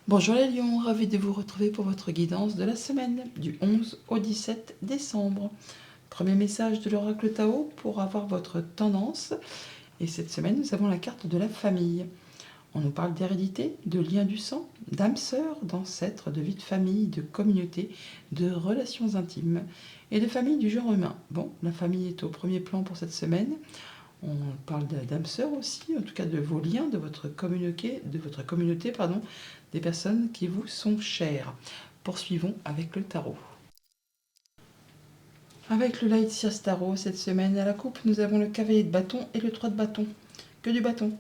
Bonjour les lions, ravi de vous retrouver pour votre guidance de la semaine du 11 au 17 décembre. Premier message de l'oracle Tao pour avoir votre tendance. Et cette semaine, nous avons la carte de la famille. On nous parle d'hérédité, de liens du sang, d'âmes sœurs, d'ancêtres, de vie de famille, de communauté, de relations intimes et de famille du genre humain. Bon, la famille est au premier plan pour cette semaine. On parle d'âmes sœurs aussi, en tout cas de vos liens, de votre communauté, des personnes qui vous sont chères. Poursuivons avec le tarot. Avec le Light Sears Tarot, cette semaine à la coupe, nous avons le cavalier de bâton et le 3 de bâton. Que du bâton.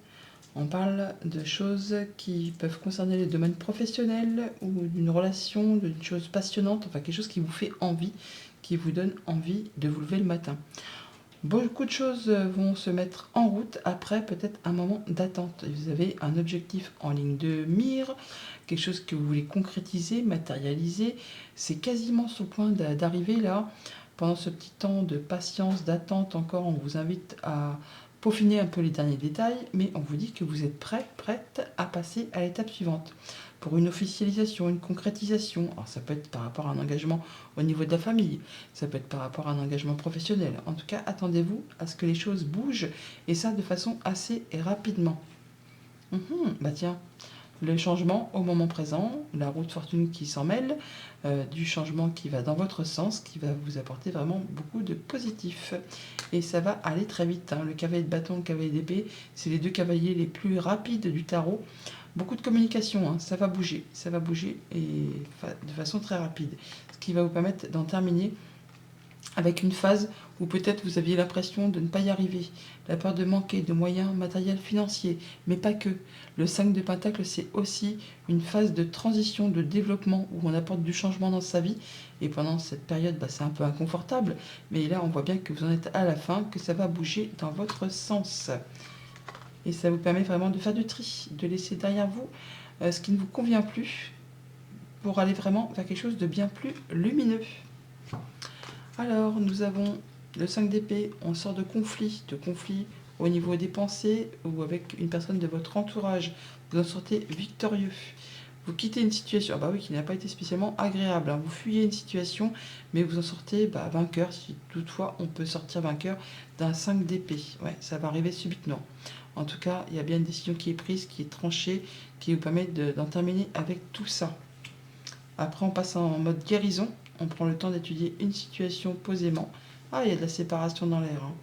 On parle de choses qui peuvent concerner les domaines professionnels ou d'une relation, d'une chose passionnante, enfin quelque chose qui vous fait envie, qui vous donne envie de vous lever le matin. Beaucoup de choses vont se mettre en route après peut-être un moment d'attente. Vous avez un objectif en ligne de mire, quelque chose que vous voulez concrétiser, matérialiser. C'est quasiment sur le point d'arriver là. Pendant ce petit temps de patience, d'attente encore, on vous invite à peaufiner un peu les derniers détails, mais on vous dit que vous êtes prête à passer à l'étape suivante. Pour une officialisation, une concrétisation. Alors ça peut être par rapport à un engagement au niveau de la famille, ça peut être par rapport à un engagement professionnel. En tout cas, attendez-vous à ce que les choses bougent, et ça de façon assez rapidement. Bah tiens, le changement au moment présent, la roue de fortune qui s'en mêle, du changement qui va dans votre sens, qui va vous apporter vraiment beaucoup de positif. Et ça va aller très vite, hein. Le cavalier de bâton, le cavalier d'épée, c'est les deux cavaliers les plus rapides du tarot. Beaucoup de communication, hein. Ça va bouger et de façon très rapide. Ce qui va vous permettre d'en terminer avec une phase où peut-être vous aviez l'impression de ne pas y arriver, la peur de manquer de moyens matériels financiers, mais pas que. Le 5 de Pentacle, c'est aussi une phase de transition, de développement, où on apporte du changement dans sa vie, et pendant cette période, c'est un peu inconfortable, mais là on voit bien que vous en êtes à la fin, que ça va bouger dans votre sens. Et ça vous permet vraiment de faire du tri, de laisser derrière vous ce qui ne vous convient plus, pour aller vraiment vers quelque chose de bien plus lumineux. Alors, nous avons le 5 d'épée, on sort de conflit au niveau des pensées ou avec une personne de votre entourage. Vous en sortez victorieux. Vous quittez une situation qui n'a pas été spécialement agréable, hein. Vous fuyez une situation, mais vous en sortez vainqueur, si toutefois on peut sortir vainqueur d'un 5 d'épée. Ouais, ça va arriver subitement. En tout cas, il y a bien une décision qui est prise, qui est tranchée, qui vous permet d'en terminer avec tout ça. Après, on passe en mode guérison. On prend le temps d'étudier une situation posément. Ah, il y a de la séparation dans l'air, hein.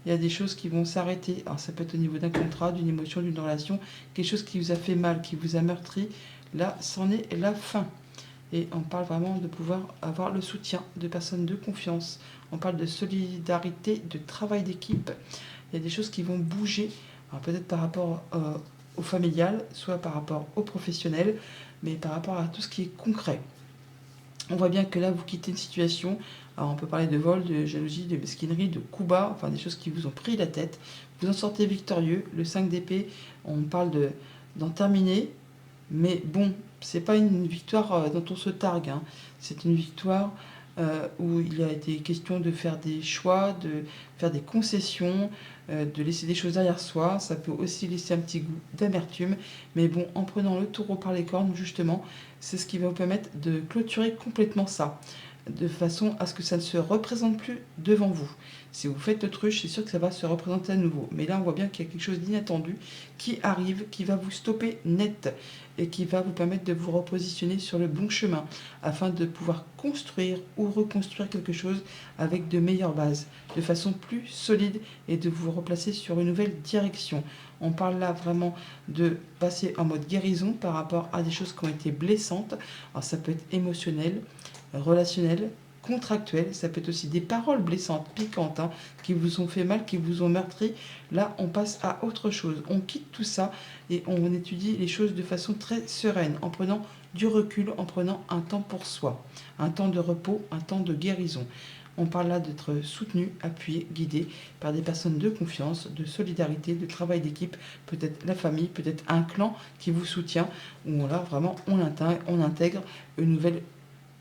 Il y a des choses qui vont s'arrêter. Alors, ça peut être au niveau d'un contrat, d'une émotion, d'une relation, quelque chose qui vous a fait mal, qui vous a meurtri. Là, c'en est la fin. Et on parle vraiment de pouvoir avoir le soutien de personnes de confiance. On parle de solidarité, de travail d'équipe. Il y a des choses qui vont bouger. Alors, peut-être par rapport au familial, soit par rapport au professionnel, mais par rapport à tout ce qui est concret. On voit bien que là, vous quittez une situation. Alors, on peut parler de vol, de jalousie, de mesquinerie, de coups bas, enfin des choses qui vous ont pris la tête. Vous en sortez victorieux. Le 5 d'épée, on parle d'en terminer. Mais bon, c'est pas une victoire dont on se targue, hein. C'est une victoire où il a été question de faire des choix, de faire des concessions, de laisser des choses derrière soi. Ça peut aussi laisser un petit goût d'amertume. Mais bon, en prenant le taureau par les cornes, justement, c'est ce qui va vous permettre de clôturer complètement ça, de façon à ce que ça ne se représente plus devant vous. Si vous faites l'autruche, c'est sûr que ça va se représenter à nouveau. Mais là, on voit bien qu'il y a quelque chose d'inattendu qui arrive, qui va vous stopper net et qui va vous permettre de vous repositionner sur le bon chemin afin de pouvoir construire ou reconstruire quelque chose avec de meilleures bases, de façon plus solide et de vous replacer sur une nouvelle direction. On parle là vraiment de passer en mode guérison par rapport à des choses qui ont été blessantes. Alors ça peut être émotionnel, relationnel, contractuel, ça peut être aussi des paroles blessantes, piquantes, hein, qui vous ont fait mal, qui vous ont meurtri. Là, on passe à autre chose. On quitte tout ça et on étudie les choses de façon très sereine, en prenant du recul, en prenant un temps pour soi, un temps de repos, un temps de guérison. On parle là d'être soutenu, appuyé, guidé par des personnes de confiance, de solidarité, de travail d'équipe, peut-être la famille, peut-être un clan qui vous soutient, où là vraiment on intègre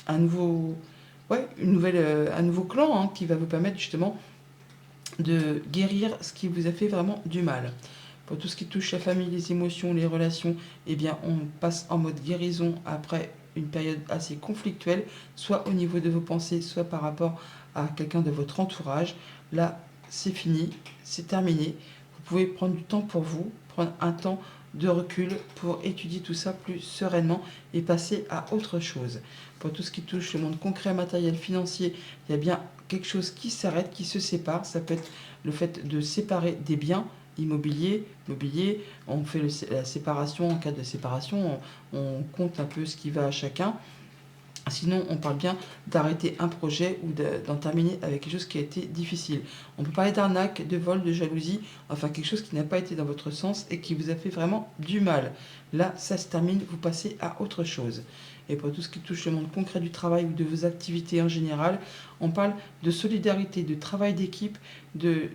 un nouveau, un nouveau clan, hein, qui va vous permettre justement de guérir ce qui vous a fait vraiment du mal. Pour tout ce qui touche la famille, les émotions, les relations, eh bien, on passe en mode guérison après une période assez conflictuelle, soit au niveau de vos pensées, soit par rapport à quelqu'un de votre entourage. Là, c'est fini, c'est terminé. Vous pouvez prendre du temps pour vous, prendre un temps de recul pour étudier tout ça plus sereinement et passer à autre chose. Pour tout ce qui touche le monde concret, matériel, financier, il y a bien quelque chose qui s'arrête, qui se sépare. Ça peut être le fait de séparer des biens immobiliers, mobilier. On fait la séparation. En cas de séparation, on compte un peu ce qui va à chacun. Sinon, on parle bien d'arrêter un projet ou d'en terminer avec quelque chose qui a été difficile. On peut parler d'arnaque, de vol, de jalousie, enfin quelque chose qui n'a pas été dans votre sens et qui vous a fait vraiment du mal. Là, ça se termine, vous passez à autre chose. Et pour tout ce qui touche le monde concret du travail ou de vos activités en général, on parle de solidarité, de travail d'équipe, de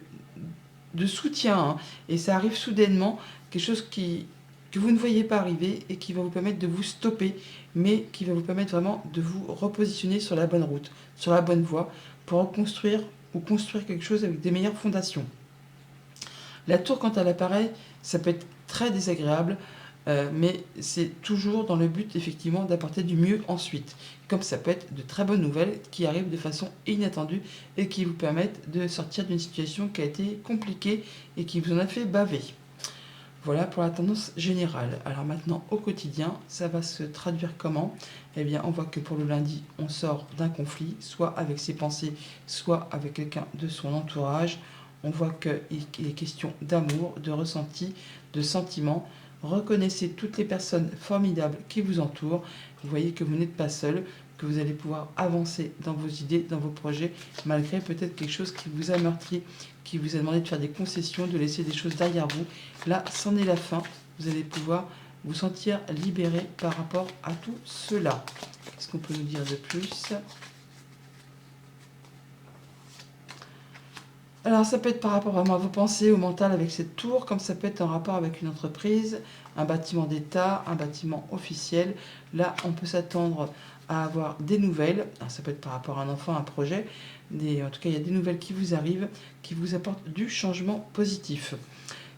soutien. Hein. Et ça arrive soudainement, quelque chose que vous ne voyez pas arriver et qui va vous permettre de vous stopper, mais qui va vous permettre vraiment de vous repositionner sur la bonne route, sur la bonne voie, pour reconstruire ou construire quelque chose avec des meilleures fondations. La tour, quand elle apparaît, ça peut être très désagréable, mais c'est toujours dans le but, effectivement, d'apporter du mieux ensuite. Comme ça peut être de très bonnes nouvelles qui arrivent de façon inattendue et qui vous permettent de sortir d'une situation qui a été compliquée et qui vous en a fait baver. Voilà pour la tendance générale. Alors maintenant, au quotidien, ça va se traduire comment? Eh bien, on voit que pour le lundi, on sort d'un conflit, soit avec ses pensées, soit avec quelqu'un de son entourage. On voit qu'il est question d'amour, de ressenti, de sentiments. Reconnaissez toutes les personnes formidables qui vous entourent. Vous voyez que vous n'êtes pas seul, que vous allez pouvoir avancer dans vos idées, dans vos projets, malgré peut-être quelque chose qui vous a meurtri, qui vous a demandé de faire des concessions, de laisser des choses derrière vous. Là, c'en est la fin. Vous allez pouvoir vous sentir libéré par rapport à tout cela. Qu'est-ce qu'on peut nous dire de plus? Alors, ça peut être par rapport vraiment à vos pensées, au mental avec cette tour, comme ça peut être en rapport avec une entreprise, un bâtiment d'État, un bâtiment officiel. Là, on peut s'attendre à avoir des nouvelles. Alors, ça peut être par rapport à un enfant, un projet. En tout cas, il y a des nouvelles qui vous arrivent, qui vous apportent du changement positif,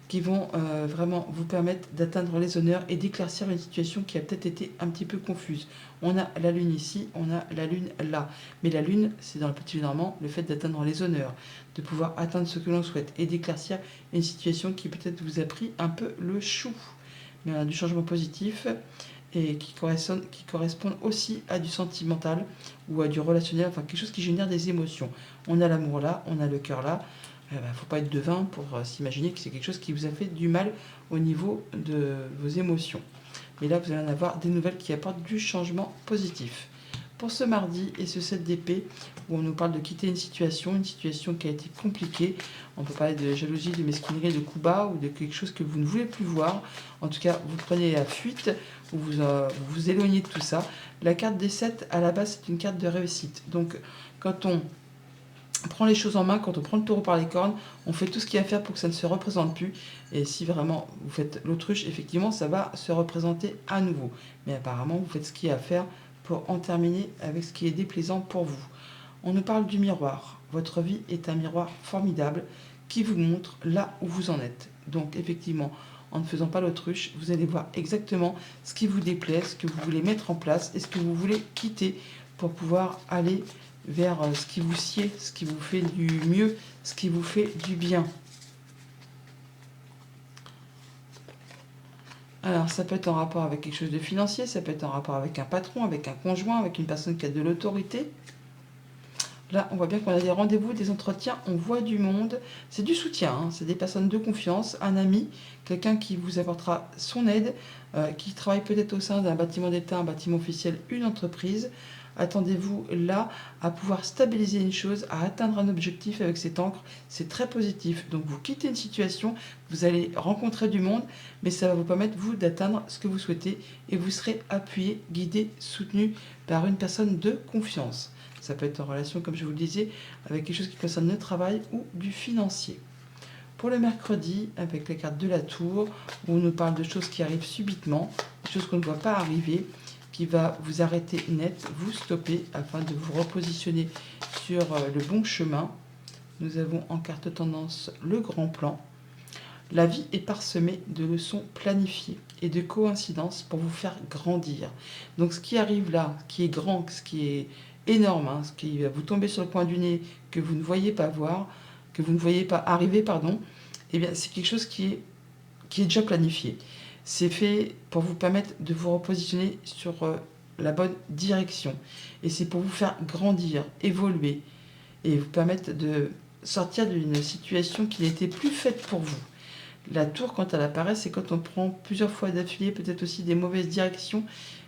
qui vont vraiment vous permettre d'atteindre les honneurs et d'éclaircir une situation qui a peut-être été un petit peu confuse. On a la lune ici, on a la lune là. Mais la lune, c'est dans le petit Lenormand, le fait d'atteindre les honneurs, de pouvoir atteindre ce que l'on souhaite et d'éclaircir une situation qui peut-être vous a pris un peu le chou. Mais on a du changement positif et qui correspondent aussi à du sentimental ou à du relationnel, enfin quelque chose qui génère des émotions. On a l'amour là, on a le cœur là. Il ne faut pas être devin pour s'imaginer que c'est quelque chose qui vous a fait du mal au niveau de vos émotions. Mais là, vous allez en avoir des nouvelles qui apportent du changement positif. Pour ce mardi et ce 7 d'épée, où on nous parle de quitter une situation qui a été compliquée. On peut parler de jalousie, de mesquinerie, de coups bas ou de quelque chose que vous ne voulez plus voir. En tout cas, vous prenez la fuite ou vous éloignez de tout ça. La carte des 7, à la base, c'est une carte de réussite. Donc, quand on prend les choses en main, quand on prend le taureau par les cornes, on fait tout ce qu'il y a à faire pour que ça ne se représente plus. Et si vraiment vous faites l'autruche, effectivement, ça va se représenter à nouveau. Mais apparemment, vous faites ce qu'il y a à faire pour en terminer avec ce qui est déplaisant pour vous. On nous parle du miroir. Votre vie est un miroir formidable qui vous montre là où vous en êtes. Donc effectivement, en ne faisant pas l'autruche, vous allez voir exactement ce qui vous déplaît, ce que vous voulez mettre en place et ce que vous voulez quitter pour pouvoir aller vers ce qui vous sied, ce qui vous fait du mieux, ce qui vous fait du bien. Alors, ça peut être en rapport avec quelque chose de financier, ça peut être en rapport avec un patron, avec un conjoint, avec une personne qui a de l'autorité. Là, on voit bien qu'on a des rendez-vous, des entretiens, on voit du monde. C'est du soutien, hein, c'est des personnes de confiance, un ami, quelqu'un qui vous apportera son aide, qui travaille peut-être au sein d'un bâtiment d'État, un bâtiment officiel, une entreprise. Attendez-vous là à pouvoir stabiliser une chose, à atteindre un objectif avec cette encre. C'est très positif. Donc vous quittez une situation, vous allez rencontrer du monde, mais ça va vous permettre, vous, d'atteindre ce que vous souhaitez et vous serez appuyé, guidé, soutenu par une personne de confiance. Ça peut être en relation, comme je vous le disais, avec quelque chose qui concerne le travail ou du financier. Pour le mercredi, avec la carte de la tour, où on nous parle de choses qui arrivent subitement, des choses qu'on ne voit pas arriver, qui va vous arrêter net, vous stopper afin de vous repositionner sur le bon chemin. Nous avons en carte tendance le grand plan. La vie est parsemée de leçons planifiées et de coïncidences pour vous faire grandir. Donc ce qui arrive là, ce qui est grand, ce qui est énorme, hein, ce qui va vous tomber sur le coin du nez, que vous ne voyez pas voir, que vous ne voyez pas arriver, pardon, eh bien c'est quelque chose qui est déjà planifié. C'est fait pour vous permettre de vous repositionner sur la bonne direction. Et c'est pour vous faire grandir, évoluer, et vous permettre de sortir d'une situation qui n'était plus faite pour vous. La tour, quand elle apparaît, c'est quand on prend plusieurs fois d'affilée, peut-être aussi des mauvaises directions.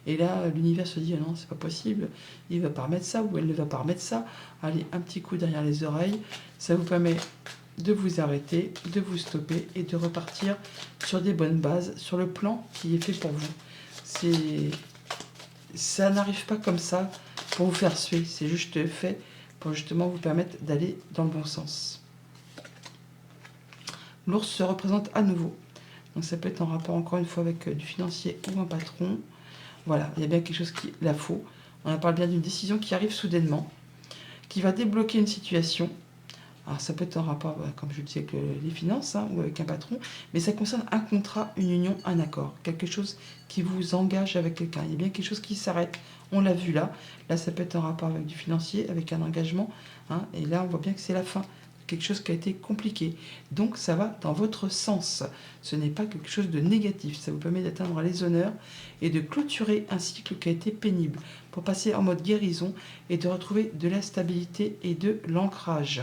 Et là, l'univers se dit, ah non, c'est pas possible, il ne va pas remettre ça, ou elle ne va pas remettre ça. Allez, un petit coup derrière les oreilles. Ça vous permet de vous arrêter, de vous stopper et de repartir sur des bonnes bases, sur le plan qui est fait pour vous. Ça n'arrive pas comme ça pour vous faire suer, c'est juste fait pour justement vous permettre d'aller dans le bon sens. L'ours se représente à nouveau. Donc ça peut être en rapport encore une fois avec du financier ou un patron. Voilà, il y a bien quelque chose qui la faut. On parle bien d'une décision qui arrive soudainement, qui va débloquer une situation. Alors ça peut être en rapport, comme je le disais, avec les finances ou avec un patron, mais ça concerne un contrat, une union, un accord. Quelque chose qui vous engage avec quelqu'un. Il y a bien quelque chose qui s'arrête. On l'a vu là. Là, ça peut être en rapport avec du financier, avec un engagement. Et là, on voit bien que c'est la fin. Quelque chose qui a été compliqué. Donc ça va dans votre sens. Ce n'est pas quelque chose de négatif. Ça vous permet d'atteindre les honneurs et de clôturer un cycle qui a été pénible pour passer en mode guérison et de retrouver de la stabilité et de l'ancrage.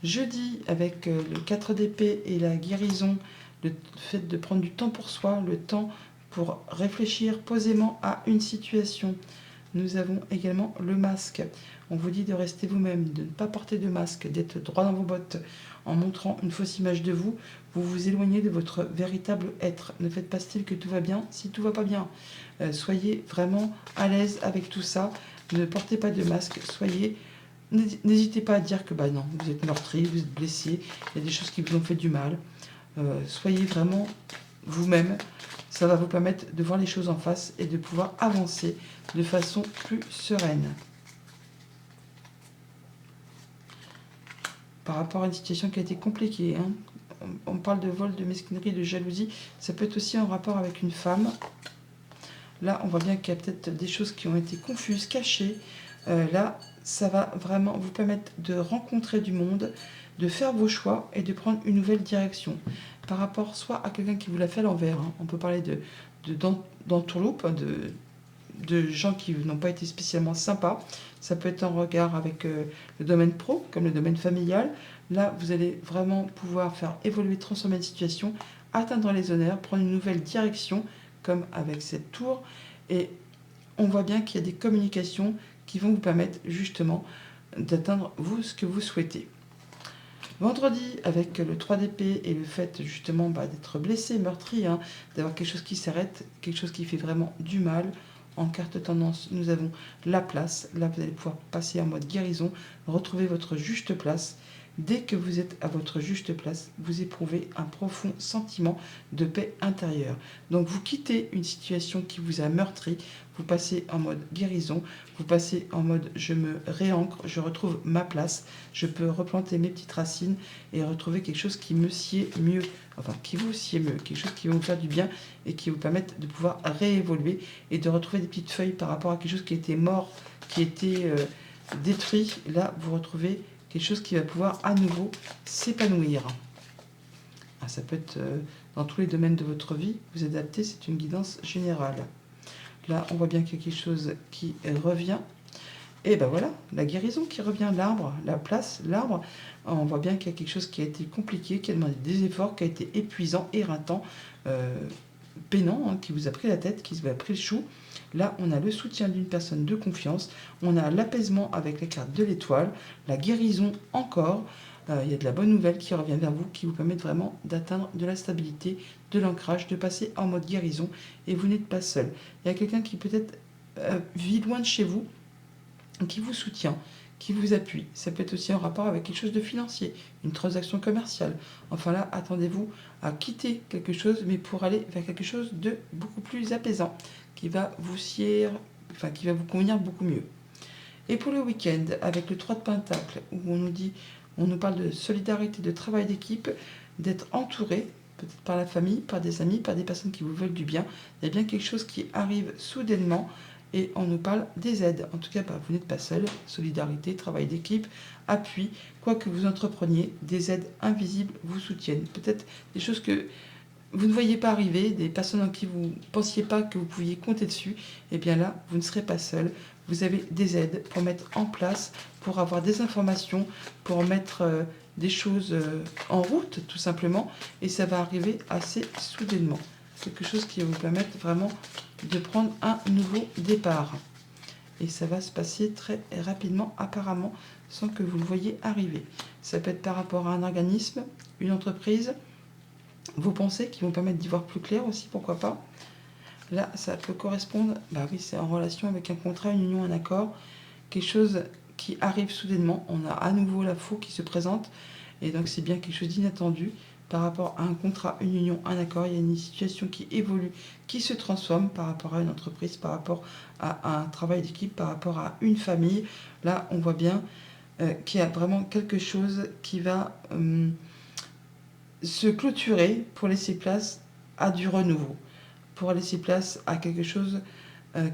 Jeudi, avec le 4 d'épée et la guérison, le fait de prendre du temps pour soi, le temps pour réfléchir posément à une situation. Nous avons également le masque. On vous dit de rester vous-même, de ne pas porter de masque, d'être droit dans vos bottes. En montrant une fausse image de vous, vous vous éloignez de votre véritable être. Ne faites pas style que tout va bien si tout va pas bien. Soyez vraiment à l'aise avec tout ça. Ne portez pas de masque. N'hésitez pas à dire que non, vous êtes meurtri, vous êtes blessé, il y a des choses qui vous ont fait du mal. Soyez vraiment vous-même. Ça va vous permettre de voir les choses en face et de pouvoir avancer de façon plus sereine. Par rapport à une situation qui a été compliquée, on parle de vol, de mesquinerie, de jalousie. Ça peut être aussi en rapport avec une femme. Là, on voit bien qu'il y a peut-être des choses qui ont été confuses, cachées. Là, ça va vraiment vous permettre de rencontrer du monde, de faire vos choix et de prendre une nouvelle direction. Par rapport soit à quelqu'un qui vous l'a fait à l'envers, on peut parler d'entourloupe, de gens qui n'ont pas été spécialement sympas. Ça peut être en regard avec le domaine pro, comme le domaine familial. Là, vous allez vraiment pouvoir faire évoluer, transformer une situation, atteindre les honneurs, prendre une nouvelle direction, comme avec cette tour. Et on voit bien qu'il y a des communications qui vont vous permettre justement d'atteindre vous ce que vous souhaitez. Vendredi, avec le 3 d'épée et le fait justement d'être blessé, meurtri, d'avoir quelque chose qui s'arrête, quelque chose qui fait vraiment du mal. En carte tendance, nous avons la place. Là, vous allez pouvoir passer en mode guérison, retrouver votre juste place. Dès que vous êtes à votre juste place, vous éprouvez un profond sentiment de paix intérieure. Donc vous quittez une situation qui vous a meurtri, vous passez en mode guérison, vous passez en mode je me réancre, je retrouve ma place, je peux replanter mes petites racines et retrouver quelque chose qui me sied mieux, enfin qui vous sied mieux, quelque chose qui va vous faire du bien et qui vous permette de pouvoir réévoluer et de retrouver des petites feuilles par rapport à quelque chose qui était mort, qui était détruit. Là, vous retrouvez quelque chose qui va pouvoir à nouveau s'épanouir. Ça peut être dans tous les domaines de votre vie, vous adaptez, c'est une guidance générale. Là, on voit bien qu'il y a quelque chose qui revient. Et voilà, la guérison qui revient, l'arbre, la place, l'arbre. On voit bien qu'il y a quelque chose qui a été compliqué, qui a demandé des efforts, qui a été épuisant, éreintant, peinant, qui vous a pris la tête, qui vous a pris le chou. Là, on a le soutien d'une personne de confiance, on a l'apaisement avec les cartes de l'étoile, la guérison encore. Il y a de la bonne nouvelle qui revient vers vous, qui vous permet vraiment d'atteindre de la stabilité, de l'ancrage, de passer en mode guérison, et vous n'êtes pas seul. Il y a quelqu'un qui peut-être vit loin de chez vous, qui vous soutient, qui vous appuie. Ça peut être aussi en rapport avec quelque chose de financier, une transaction commerciale. Enfin là, attendez-vous à quitter quelque chose, mais pour aller vers quelque chose de beaucoup plus apaisant, qui va vous qui va vous convenir beaucoup mieux. Et pour le week-end, avec le 3 de Pentacle, où on nous parle de solidarité, de travail d'équipe, d'être entouré, peut-être par la famille, par des amis, par des personnes qui vous veulent du bien. Il y a bien quelque chose qui arrive soudainement et on nous parle des aides. En tout cas, vous n'êtes pas seul. Solidarité, travail d'équipe, appui, quoi que vous entrepreniez, des aides invisibles vous soutiennent. Peut-être des choses que vous ne voyez pas arriver, des personnes en qui vous ne pensiez pas que vous pouviez compter dessus, et bien là, vous ne serez pas seul. Vous avez des aides pour mettre en place, pour avoir des informations, pour mettre des choses en route, tout simplement, et ça va arriver assez soudainement. Quelque chose qui va vous permettre vraiment de prendre un nouveau départ. Et ça va se passer très rapidement, apparemment, sans que vous le voyez arriver. Ça peut être par rapport à un organisme, une entreprise, vos pensées qui vont permettre d'y voir plus clair aussi, pourquoi pas. Là, ça peut correspondre, oui, c'est en relation avec un contrat, une union, un accord, quelque chose qui arrive soudainement. On a à nouveau la faux qui se présente, et donc c'est bien quelque chose d'inattendu par rapport à un contrat, une union, un accord. Il y a une situation qui évolue, qui se transforme par rapport à une entreprise, par rapport à un travail d'équipe, par rapport à une famille. Là, on voit bien qu'il y a vraiment quelque chose qui va se clôturer pour laisser place à du renouveau, pour laisser place à quelque chose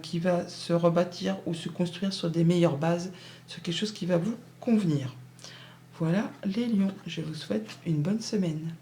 qui va se rebâtir ou se construire sur des meilleures bases, sur quelque chose qui va vous convenir. Voilà les lions, je vous souhaite une bonne semaine.